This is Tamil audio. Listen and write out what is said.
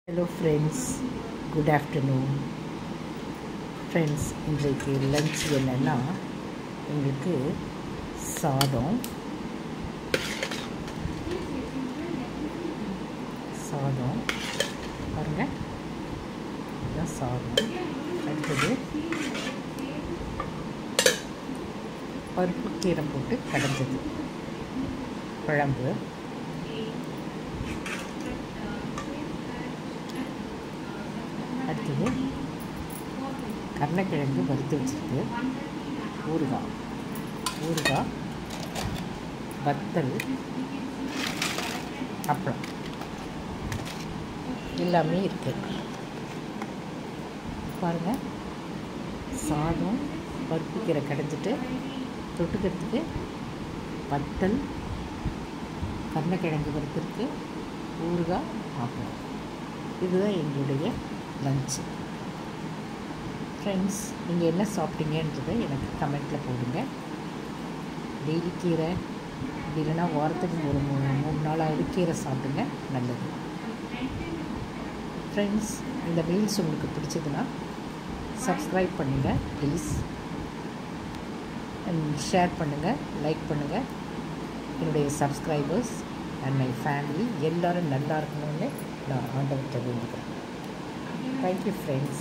Hello friends, good afternoon. Friends, இன்றைக்கு லஞ்ச் என்னன்னா எங்களுக்கு சாதம் பாருங்கள், இதுதான் சாதம். அடுத்தது பருப்பு கீரை போட்டு கடைஞ்சது குழம்பு. அடுத்தது கருணக்கிழங்கு வறுத்து வச்சுருக்கு, ஊறுகாய், வத்தல், அப்பளம் எல்லாமே இருக்குது. பாருங்கள், சாதம் பருப்பு கீரை கடைஞ்சிட்டு தொட்டுக்கிறதுக்கு வத்தல், கருணக்கிழங்கு வறுத்துருக்கு, ஊறுகாய், அப்பளம். இதுதான் எங்களுடைய லன்ச்சு. ஃப்ரெண்ட்ஸ், நீங்கள் என்ன சாப்பிட்டீங்கன்றதை எனக்கு கமெண்ட்டில் போடுங்க. டெய்லி கீரை, அப்படி இல்லைன்னா வாரத்துக்கு ஒரு 3 நாளாவது கீரை சாப்பிடுங்க, நல்லது. ஃப்ரெண்ட்ஸ், இந்த மீல்ஸ் உங்களுக்கு பிடிச்சதுன்னா சப்ஸ்கிரைப் பண்ணுங்கள் ப்ளீஸ், அண்ட் ஷேர் பண்ணுங்கள், லைக் பண்ணுங்கள். என்னுடைய சப்ஸ்கிரைபர்ஸ் அண்ட் மை ஃபேமிலி எல்லோரும் நல்லா இருக்கணும்னு நான் ஆண்டவர்கிட்ட வேண்டிக்கிறேன். Thank you friends.